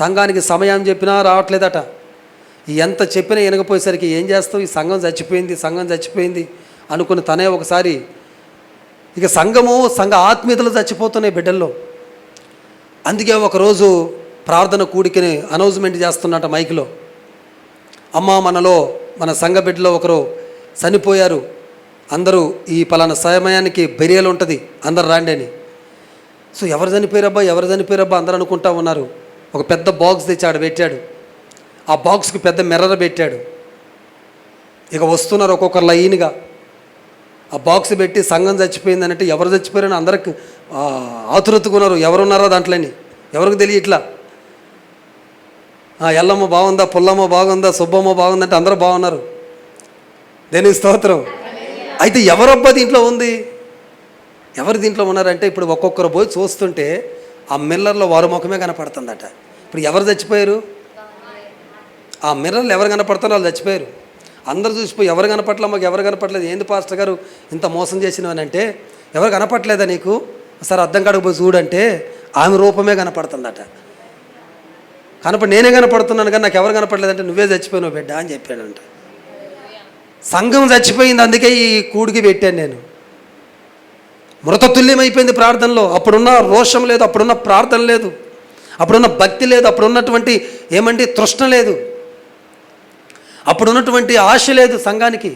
సంఘానికి సమయం చెప్పినా రావట్లేదట. ఎంత చెప్పినా వినకపోయేసరికి ఏం చేస్తావు, ఈ సంఘం చచ్చిపోయింది అనుకుని తనే ఒకసారి ఇక సంఘ ఆత్మీయతలు చచ్చిపోతున్నాయి బిడ్డల్లో. అందుకే ఒకరోజు ప్రార్థన కూడికని అనౌన్స్మెంట్ చేస్తున్నట్ట మైక్లో, అమ్మ మన సంఘ బిడ్డలో ఒకరు చనిపోయారు, అందరూ ఈ పలానా సమయానికి బెరియలు ఉంటుంది, అందరు రాండి అని. సో ఎవరు చనిపోయారబ్బా అందరూ అనుకుంటా ఉన్నారు. ఒక పెద్ద బాక్స్ తెచ్చి ఆడ పెట్టాడు. ఆ బాక్స్కి పెద్ద మిర్రర్ పెట్టాడు. ఇక వస్తున్నారు ఒక్కొక్కరు లైన్గా. ఆ బాక్స్ పెట్టి సంఘం చచ్చిపోయింది అంటే ఎవరు చచ్చిపోయారని అందరికి ఆతురతుకున్నారు. ఎవరున్నారో దాంట్లోని ఎవరికి తెలియట్లా. ఎల్లమ్మ బాగుందా, పుల్లమ్మ బాగుందా, సుబ్బమ్మ బాగుందంటే అందరూ బాగున్నారు. దేనికి స్తోత్రం. అయితే ఎవరబ్బా దీంట్లో ఉంది, ఎవరు దీంట్లో ఉన్నారంటే ఇప్పుడు ఒక్కొక్కరు పోయి చూస్తుంటే ఆ మిర్రర్లో వారి ముఖమే కనపడుతుందట. ఇప్పుడు ఎవరు చచ్చిపోయారు, ఆ మిర్రర్లు ఎవరు కనపడతారో వాళ్ళు చచ్చిపోయారు. అందరూ చూసిపోయి ఎవరు కనపట్లే, మాకు ఎవరు కనపట్లేదు, ఏంది పాస్టర్ గారు ఇంత మోసం చేసినవని అంటే, ఎవరు కనపట్లేదా నీకు, సరే అద్దం కాడకు పోయి చూడంటే ఆమె రూపమే కనపడుతుందట. నేనే కనపడుతున్నాను కానీ నాకు ఎవరు కనపడలేదంటే నువ్వే చచ్చిపోయినావు బిడ్డ అని చెప్పాడంట. సంఘం చచ్చిపోయింది, అందుకే ఈ కూడికి పెట్టాను నేను. మృతతుల్యమైపోయింది ప్రార్థనలో. అప్పుడున్న రోషం లేదు, అప్పుడున్న ప్రార్థన లేదు, అప్పుడున్న భక్తి లేదు, అప్పుడున్నటువంటి తృష్ణ లేదు, అప్పుడున్నటువంటి ఆశ లేదు సంఘానికి.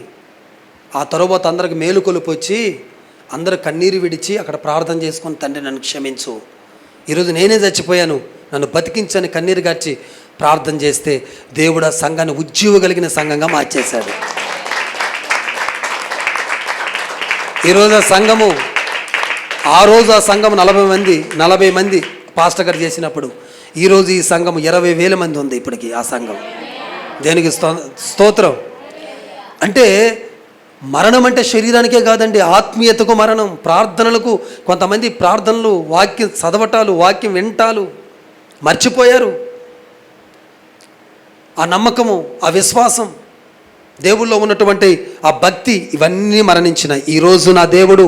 ఆ తరువాత అందరికి మేలుకొలుపు వచ్చి అందరూ కన్నీరు విడిచి అక్కడ ప్రార్థన చేసుకొని, తండ్రి నన్ను క్షమించు, ఈరోజు నేనే చచ్చిపోయాను, నన్ను బతికించని కన్నీరు గార్చి ప్రార్థన చేస్తే దేవుడు ఆ సంఘాన్ని ఉజ్జీవ కలిగిన సంఘంగా మార్చేశాడు. ఈరోజు ఆ రోజు ఆ సంఘము 40 మంది పాస్టర్ గారు చేసినప్పుడు, ఈరోజు ఈ సంఘం 20,000 మంది ఉంది ఇప్పటికి. ఆ సంఘం దేనికి స్తోత్రం. అంటే మరణం అంటే శరీరానికే కాదండి, ఆత్మీయతకు మరణం. ప్రార్థనలకు కొంతమంది ప్రార్థనలు, వాక్యం చదవటాలు, వాక్యం వింటాలు మర్చిపోయారు. ఆ నమ్మకము, ఆ విశ్వాసం, దేవుల్లో ఉన్నటువంటి ఆ భక్తి, ఇవన్నీ మరణించినాయి. ఈరోజు నా దేవుడు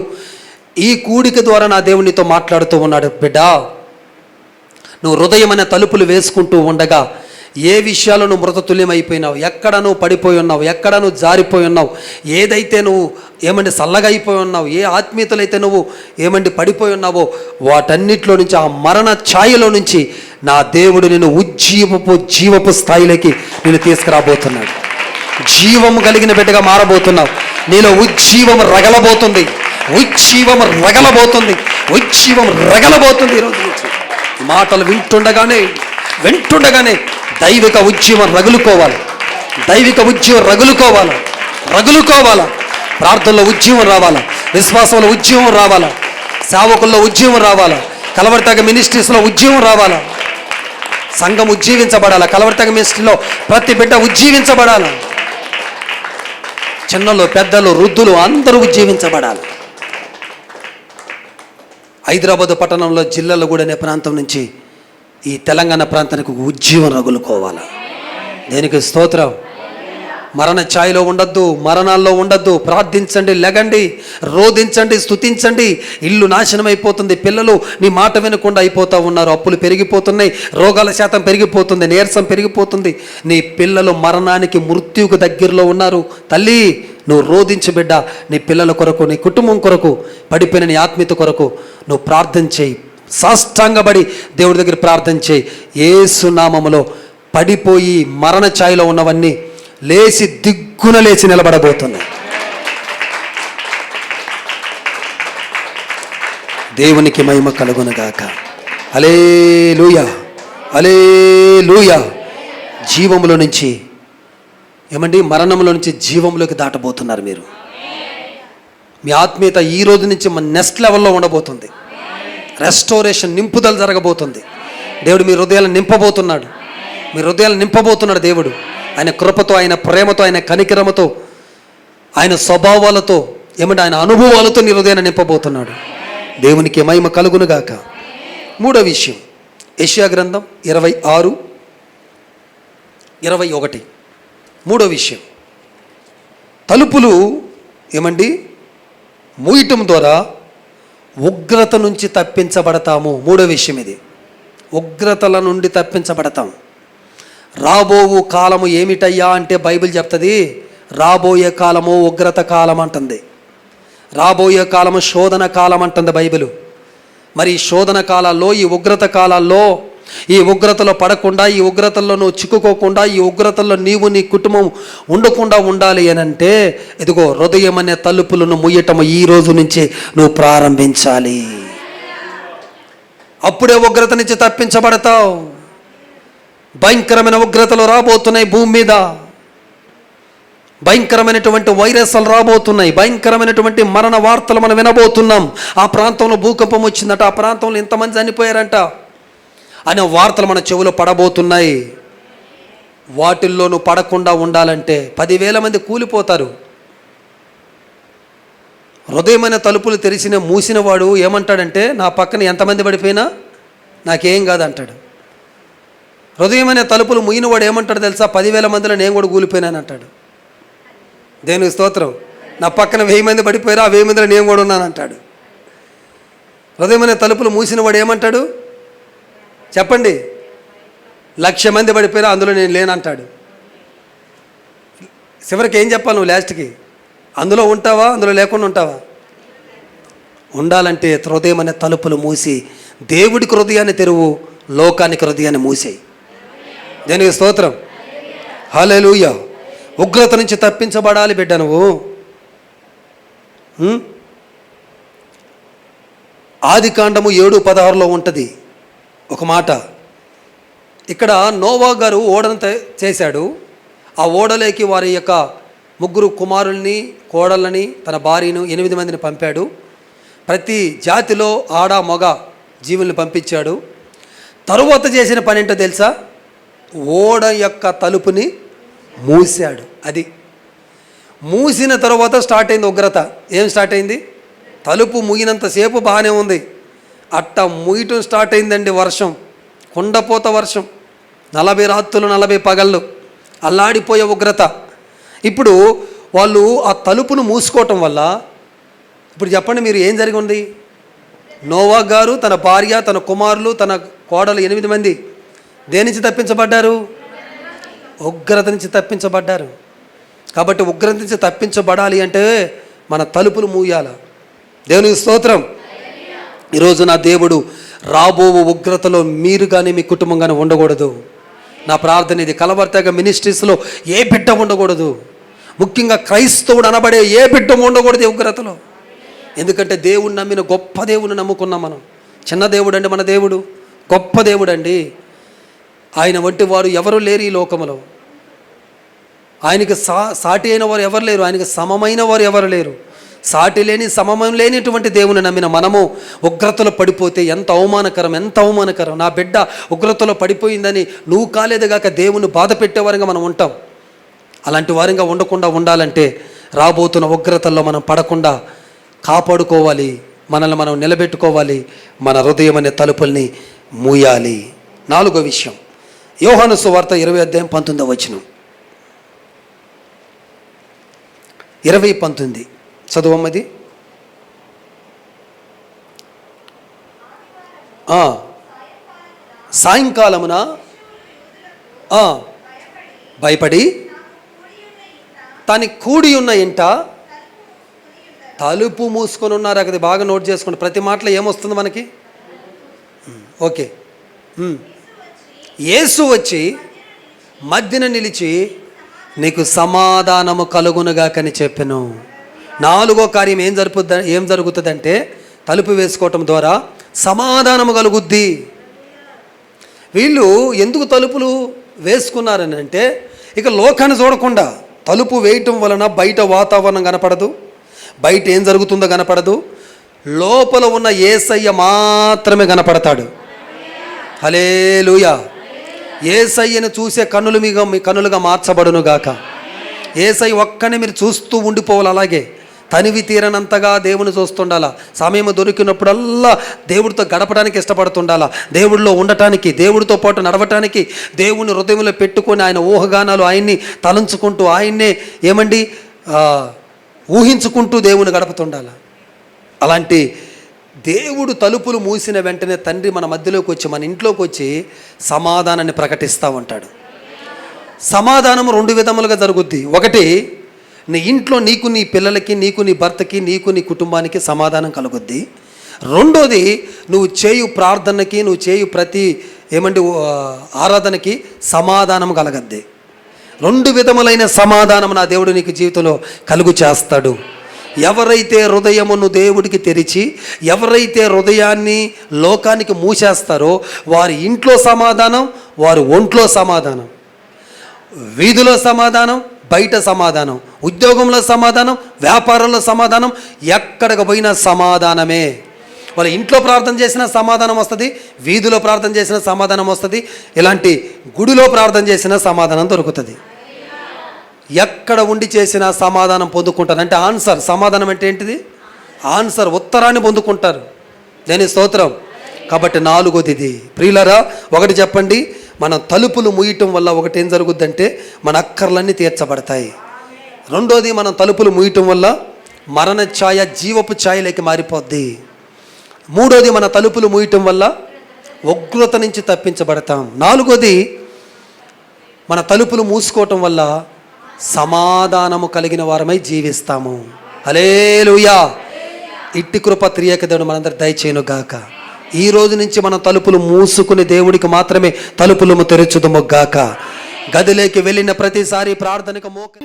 ఈ కూడిక ద్వారా నా దేవునితో మాట్లాడుతూ ఉన్నాడు. బిడ్డా, నువ్వు హృదయం అనే తలుపులు వేసుకుంటూ ఉండగా ఏ విషయాలు నువ్వు మృతతుల్యమైపోయినావు, ఎక్కడ నువ్వు పడిపోయి ఉన్నావు, ఎక్కడ నువ్వు జారిపోయి ఉన్నావు, ఏదైతే నువ్వు చల్లగా అయిపోయి ఉన్నావు, ఏ ఆత్మీయతలైతే నువ్వు పడిపోయి ఉన్నావో వాటన్నిటిలో నుంచి, ఆ మరణ ఛాయలో నుంచి నా దేవుడు నిన్ను జీవపు స్థాయిలోకి నేను తీసుకురాబోతున్నాడు. జీవము కలిగిన బిడ్డగా మారబోతున్నావు. నీలో ఉజ్జీవం రగలబోతుంది. ఈరోజు నుంచి మాటలు వింటుండగానే దైవిక ఉజ్జీవం రగులుకోవాలి. ప్రార్థనలో ఉజ్జీవం రావాలా, విశ్వాసంలో ఉజ్జీవం రావాలా, సేవకుల్లో ఉజ్జీవం రావాలా, కలవరితగ మినిస్ట్రీస్లో ఉజ్జీవం రావాలా. సంఘం ఉజ్జీవించబడాలా. కలవరితగ మినిస్ట్రీలో ప్రతి బిడ్డ ఉజ్జీవించబడాలా. చిన్నలు, పెద్దలు, వృద్ధులు అందరూ ఉజ్జీవించబడాలి. హైదరాబాద్ పట్టణంలో, జిల్లాలో కూడా అనే ప్రాంతం నుంచి ఈ తెలంగాణ ప్రాంతానికి ఉజ్జీవం రగులుకోవాలి. దేనికి స్తోత్రం. మరణ ఛాయలో ఉండొద్దు, మరణాల్లో ఉండొద్దు. ప్రార్థించండి, లెగండి, రోధించండి, స్తుతించండి. ఇల్లు నాశనం అయిపోతుంది, పిల్లలు నీ మాట వినకుండా అయిపోతూ ఉన్నారు, అప్పులు పెరిగిపోతున్నాయి, రోగాల శాతం పెరిగిపోతుంది, నీరసం పెరిగిపోతుంది, నీ పిల్లలు మరణానికి, మృత్యువుకు దగ్గరలో ఉన్నారు. తల్లి, నువ్వు రోధించు బిడ్డ. నీ పిల్లల కొరకు, నీ కుటుంబం కొరకు, పడిపోయిన నీ ఆత్మీయత కొరకు నువ్వు ప్రార్థన చేయి. సాష్టాంగపడి దేవుడి దగ్గర ప్రార్థన చేయి. యేసు నామములో పడిపోయి మరణ ఛాయలో ఉన్నవన్నీ దిగ్గున లేచి నిలబడబోతున్నాయి. దేవునికి మహిమ కలుగునుగాక. హల్లెలూయా, హల్లెలూయా. జీవములో నుంచి మరణంలో నుంచి జీవంలోకి దాటబోతున్నారు మీరు. మీ ఆత్మీయత ఈ రోజు నుంచి నెక్స్ట్ లెవెల్లో ఉండబోతుంది. రెస్టోరేషన్, నింపుదల జరగబోతుంది. దేవుడు మీ హృదయాలను నింపబోతున్నాడు. దేవుడు ఆయన కృపతో, ఆయన ప్రేమతో, ఆయన కనికరమతో, ఆయన స్వభావాలతో, ఏమంటే ఆయన అనుభవాలతో నీ హృదయాన్ని నింపబోతున్నాడు. దేవునికి మహిమ కలుగును గాక. మూడో విషయం, యెషయా గ్రంథం 26:21. మూడో విషయం, తలుపులు ఏమండి మూయటం ద్వారా ఉగ్రత నుంచి తప్పించబడతాము. మూడో విషయం ఇది, ఉగ్రతల నుండి తప్పించబడతాం. రాబోవు కాలము ఏమిటయ్యా అంటే బైబిల్ చెప్తుంది, రాబోయే కాలము ఉగ్రత కాలం అంటుంది. రాబోయే కాలము శోధన కాలం అంటుంది బైబిల్. మరి ఈ శోధన కాలాల్లో, ఈ ఉగ్రత కాలాల్లో, ఈ ఉగ్రతలో పడకుండా, ఈ ఉగ్రతల్లో నువ్వు చిక్కుకోకుండా, ఈ ఉగ్రతల్లో నీవు నీ కుటుంబం ఉండకుండా ఉండాలి అని అంటే ఇదిగో హృదయం అనే తలుపులను ముయ్యటం ఈ రోజు నుంచి నువ్వు ప్రారంభించాలి. అప్పుడే ఉగ్రత నుంచి తప్పించబడతావు. భయంకరమైన ఉగ్రతలు రాబోతున్నాయి భూమి మీద. భయంకరమైనటువంటి వైరస్లు రాబోతున్నాయి. భయంకరమైనటువంటి మరణ వార్తలు మనం వినబోతున్నాం. ఆ ప్రాంతంలో భూకంపం వచ్చిందట, ఆ ప్రాంతంలో ఇంతమంది చనిపోయారంట అనే వార్తలు మన చెవిలో పడబోతున్నాయి. వాటిల్లో నువ్వు పడకుండా ఉండాలంటే 10,000 మంది కూలిపోతారు. హృదయమైన తలుపులు తెరిచిన మూసిన వాడు ఏమంటాడంటే, నా పక్కన ఎంతమంది పడిపోయినా నాకేం కాదంటాడు. హృదయమైన తలుపులు మూయినవాడు ఏమంటాడు తెలుసా, 10,000 మందిలో నేను కూడా కూలిపోయినాను అంటాడు. దేవునికి స్తోత్రం. నా పక్కన 1000 మంది పడిపోయారు, ఆ 1000 మందిలో నేను కూడా ఉన్నాను అంటాడు. హృదయమైన తలుపులు మూసినవాడు ఏమంటాడు చెప్పండి, 1,00,000 మంది పడిపోయారు, అందులో నేను లేనంటాడు. చివరికి ఏం చెప్పాలి నువ్వు లాస్ట్కి? అందులో ఉంటావా, అందులో లేకుండా ఉంటావా? ఉండాలంటే హృదయం అనే తలుపులు మూసి దేవుడికి హృదయాన్ని తెరువు, లోకానికి హృదయాన్ని మూసేయి. దేనికి స్తోత్రం, హల్లెలూయా. ఉగ్రత నుంచి తప్పించబడాలి బిడ్డ నువ్వు. ఆదికాండము 7:16 ఉంటుంది ఒక మాట. ఇక్కడ నోవా గారు ఓడను చేశాడు. ఆ ఓడలోకి వారి యొక్క 3 కుమారుల్ని, కోడళ్ళని, తన భార్యను 8 మందిని పంపాడు. ప్రతి జాతిలో ఆడ మగ జీవుల్ని పంపించాడు. తరువాత చేసిన పని ఏంటో తెలుసా, ఓడ యొక్క తలుపుని మూసాడు. అది మూసిన తర్వాత స్టార్ట్ అయింది ఉగ్రత. ఏం స్టార్ట్ అయింది? తలుపు మూగినంతసేపు బాగానే ఉంది, అట్ట మూయటం స్టార్ట్ అయిందండి వర్షం, కుండపోత వర్షం, 40 రాత్రులు 40 పగళ్ళు, అల్లాడిపోయే ఉగ్రత. ఇప్పుడు వాళ్ళు ఆ తలుపును మూసుకోవటం వల్ల ఇప్పుడు చెప్పండి మీరు ఏం జరిగి ఉంది? నోవా గారు, తన భార్య, తన కుమారులు, తన కోడలు 8 మంది దేని నుంచి తప్పించబడ్డారు? ఉగ్రత నుంచి తప్పించబడ్డారు. కాబట్టి ఉగ్రత నుంచి తప్పించబడాలి అంటే మన తలుపులు మూయాల. దేవునికి స్తోత్రం. ఈరోజు నా దేవుడు రాబో ఉగ్రతలో మీరు కానీ మీ కుటుంబం కానీ ఉండకూడదు. నా ప్రార్థన ఇది. కలవర్తగా మినిస్ట్రీస్లో ఏ బిడ్డ ఉండకూడదు, ముఖ్యంగా క్రైస్తవుడు అనబడే ఏ బిడ్డ ఉండకూడదు ఉగ్రతలో. ఎందుకంటే దేవుడిని నమ్మిన గొప్ప దేవుడిని నమ్ముకున్నాం మనం. చిన్న దేవుడు అండి మన దేవుడు, గొప్ప దేవుడు అండి. ఆయన వంటి వారు ఎవరు లేరు ఈ లోకంలో. ఆయనకి సాటి అయిన వారు ఎవరు లేరు, ఆయనకి సమమైన వారు ఎవరు లేరు. సాటి లేని, సమమం లేనిటువంటి దేవుని నమ్మిన మనము ఉగ్రతలో పడిపోతే ఎంత అవమానకరం, ఎంత అవమానకరం. నా బిడ్డ ఉగ్రతలో పడిపోయిందని నువ్వు కాలేదుగాక దేవుని బాధ పెట్టేవారంగా మనం ఉంటాం. అలాంటి వారంగా ఉండకుండా ఉండాలంటే రాబోతున్న ఉగ్రతల్లో మనం పడకుండా కాపాడుకోవాలి, మనల్ని మనం నిలబెట్టుకోవాలి, మన హృదయం అనే తలుపుల్ని మూయాలి. 4వ విషయం, యోహాను సువార్త 20:19 20:19 చదువమ్మది. సాయంకాలమున భయపడి తని కూడి ఉన్న ఇంట తలుపు మూసుకొని ఉన్నారు. అది బాగా నోట్ చేసుకోండి. ప్రతి మాటలో ఏమొస్తుంది మనకి? ఓకే. యేసు వచ్చి మధ్యన నిలిచి నీకు సమాధానము కలుగునుగాకని చెప్పెను. 4వ కార్యం ఏం జరుగుతుందంటే తలుపు వేసుకోవటం ద్వారా సమాధానము కలుగుద్ది. వీళ్ళు ఎందుకు తలుపులు వేసుకున్నారని అంటే ఇక లోకాన్ని చూడకుండా తలుపు వేయటం వలన బయట వాతావరణం కనపడదు, బయట ఏం జరుగుతుందో కనపడదు, లోపల ఉన్న యేసయ్య మాత్రమే కనపడతాడు. హల్లెలూయా. యేసయ్యను చూసే కన్నులు మీ కన్నులుగా మార్చబడును గాక. యేసయ్య ఒక్కనే మీరు చూస్తూ ఉండిపోవాలి. అలాగే తనివి తీరనంతగా దేవుని చూస్తుండాలా. సమయం దొరికినప్పుడల్లా దేవుడితో గడపడానికి ఇష్టపడుతుండాలా. దేవుడిలో ఉండటానికి, దేవుడితో పాటు నడవటానికి, దేవుని హృదయంలో పెట్టుకొని ఆయన ఊహగానాలు ఆయన్ని తలంచుకుంటూ ఆయన్నే ఊహించుకుంటూ దేవుని గడపతుండాల. అలాంటి దేవుడు తలుపులు మూసిన వెంటనే తండ్రి మన మధ్యలోకి వచ్చి, మన ఇంట్లోకి వచ్చి సమాధానాన్ని ప్రకటిస్తూ ఉంటాడు. సమాధానం 2 విధములుగా జరుగుద్ది. ఒకటి, నీ ఇంట్లో నీకు, నీ పిల్లలకి, నీకు, నీ భర్తకి, నీకు, నీ కుటుంబానికి సమాధానం కలుగుద్ది. రెండోది, నువ్వు చేయు ప్రార్థనకి, నువ్వు చేయు ప్రతి ఆరాధనకి సమాధానం కలగద్ది. 2 విధములైన సమాధానం నా దేవుడు నీకు జీవితంలో కలుగు చేస్తాడు. ఎవరైతే హృదయమును దేవుడికి తెరిచి, ఎవరైతే హృదయాన్ని లోకానికి మూసేస్తారో వారి ఇంట్లో సమాధానం, వారి ఒంట్లో సమాధానం, వీధిలో సమాధానం, బయట సమాధానం, ఉద్యోగంలో సమాధానం, వ్యాపారంలో సమాధానం, ఎక్కడికి పోయినా సమాధానమే. వాళ్ళ ఇంట్లో ప్రార్థన చేసిన సమాధానం వస్తుంది, వీధిలో ప్రార్థన చేసిన సమాధానం వస్తుంది, ఇలాంటి గుడిలో ప్రార్థన చేసిన సమాధానం దొరుకుతుంది. ఎక్కడ ఉండి చేసిన సమాధానం పొందుకుంటారు. అంటే ఆన్సర్, సమాధానం అంటే ఏంటిది? ఆన్సర్, ఉత్తరాన్ని పొందుకుంటారు. దేని స్తోత్రం. కాబట్టి 4వది ఇది. ప్రియులరా, ఒకటి చెప్పండి, మనం తలుపులు ముయ్యటం వల్ల ఒకటి ఏం జరుగుద్దంటే మన అక్కర్లన్నీ తీర్చబడతాయి. రెండోది, మనం తలుపులు ముయ్యటం వల్ల మరణ ఛాయ జీవపు ఛాయలోకి మారిపోద్ది. మూడోది, మన తలుపులు ముయ్యటం వల్ల ఉగ్రత నుంచి తప్పించబడతాం. 4వది, మన తలుపులు మూసుకోవటం వల్ల సమాధానము కలిగిన వారమై జీవిస్తాము. హల్లెలూయా. ఇట్టి కృప త్రియేక దేవుడు మనందరికి దయచేయును గాక. ఈ రోజు నుంచి మనం తలుపులు మూసుకుని దేవుడికి మాత్రమే తలుపులు తెరచుదుము గాక. గదిలోకి వెళ్ళిన ప్రతిసారి ప్రార్థనకు మోక